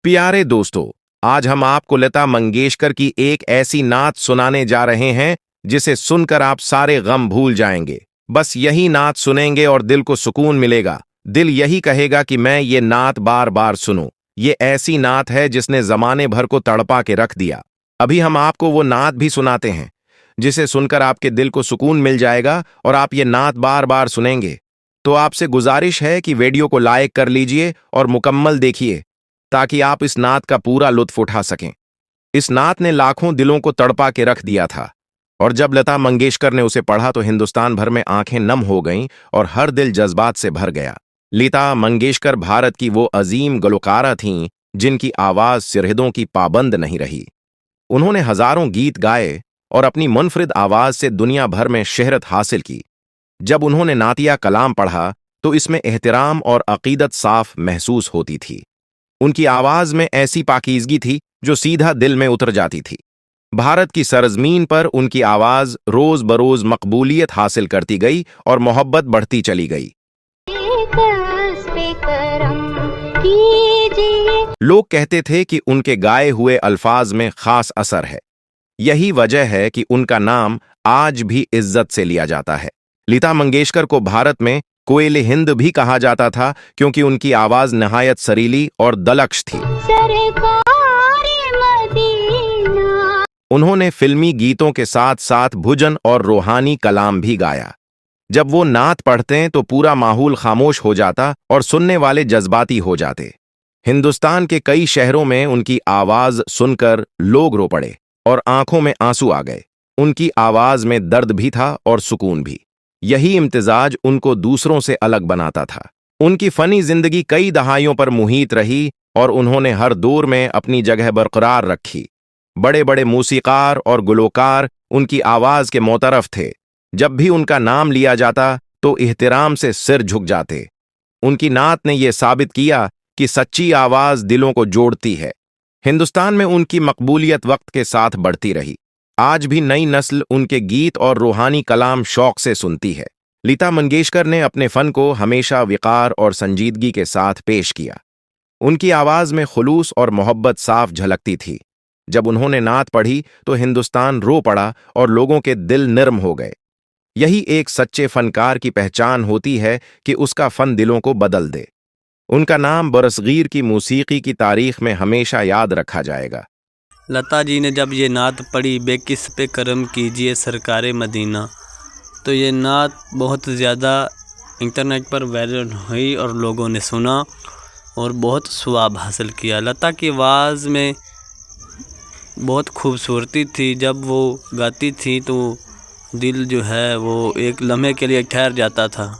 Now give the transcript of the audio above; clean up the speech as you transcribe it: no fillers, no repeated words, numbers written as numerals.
प्यारे दोस्तों, आज हम आपको लता मंगेशकर की एक ऐसी नात सुनाने जा रहे हैं जिसे सुनकर आप सारे गम भूल जाएंगे। बस यही नात सुनेंगे और दिल को सुकून मिलेगा। दिल यही कहेगा कि मैं ये नात बार बार सुनूं। ये ऐसी नात है जिसने जमाने भर को तड़पा के रख दिया। अभी हम आपको वो नात भी सुनाते हैं जिसे सुनकर आपके दिल को सुकून मिल जाएगा और आप ये नात बार बार सुनेंगे। तो आपसे गुजारिश है कि वीडियो को लाइक कर लीजिए और मुकम्मल देखिए ताकि आप इस नात का पूरा लुत्फ उठा सकें। इस नात ने लाखों दिलों को तड़पा के रख दिया था और जब लता मंगेशकर ने उसे पढ़ा तो हिंदुस्तान भर में आंखें नम हो गईं और हर दिल जज्बात से भर गया। लता मंगेशकर भारत की वो अजीम गुलकारा थीं जिनकी आवाज सरहदों की पाबंद नहीं रही। उन्होंने हजारों गीत गाए और अपनी मुनफरिद आवाज से दुनिया भर में शहरत हासिल की। जब उन्होंने नातिया कलाम पढ़ा तो इसमें एहतराम और अकीदत साफ महसूस होती थी। उनकी आवाज में ऐसी पाकीज़गी थी जो सीधा दिल में उतर जाती थी। भारत की सरजमीन पर उनकी आवाज रोज बरोज मकबूलियत हासिल करती गई और मोहब्बत बढ़ती चली गई। लोग कहते थे कि उनके गाए हुए अल्फाज में खास असर है। यही वजह है कि उनका नाम आज भी इज्जत से लिया जाता है। लता मंगेशकर को भारत में कोयल हिंद भी कहा जाता था क्योंकि उनकी आवाज नहायत सरीली और दलक्ष थी। उन्होंने फिल्मी गीतों के साथ साथ भजन और रूहानी कलाम भी गाया। जब वो नात पढ़ते तो पूरा माहौल खामोश हो जाता और सुनने वाले जज्बाती हो जाते। हिंदुस्तान के कई शहरों में उनकी आवाज सुनकर लोग रो पड़े और आंखों में आंसू आ गए। उनकी आवाज में दर्द भी था और सुकून भी। यही इम्तिजाज उनको दूसरों से अलग बनाता था। उनकी फनी जिंदगी कई दहाइयों पर मुहित रही और उन्होंने हर दौर में अपनी जगह बरकरार रखी। बड़े बड़े मूसीकार और गुलकार उनकी आवाज के मोतरफ थे। जब भी उनका नाम लिया जाता तो एहतराम से सिर झुक जाते। उनकी नात ने यह साबित किया कि सच्ची आवाज दिलों को जोड़ती है। हिंदुस्तान में उनकी मकबूलियत वक्त के साथ बढ़ती रही। आज भी नई नस्ल उनके गीत और रूहानी कलाम शौक से सुनती है। लता मंगेशकर ने अपने फन को हमेशा विकार और संजीदगी के साथ पेश किया। उनकी आवाज में खुलूस और मोहब्बत साफ झलकती थी। जब उन्होंने नात पढ़ी तो हिंदुस्तान रो पड़ा और लोगों के दिल नर्म हो गए। यही एक सच्चे फनकार की पहचान होती है कि उसका फन दिलों को बदल दे। उनका नाम बरसगीर की मौसीकी की तारीख में हमेशा याद रखा जाएगा। लता जी ने जब ये नात पढ़ी, बेकिस पे करम कीजिए सरकारे मदीना, तो ये नात बहुत ज़्यादा इंटरनेट पर वायरल हुई और लोगों ने सुना और बहुत सवाब हासिल किया। लता की आवाज़ में बहुत खूबसूरती थी। जब वो गाती थी तो दिल जो है वो एक लम्हे के लिए ठहर जाता था।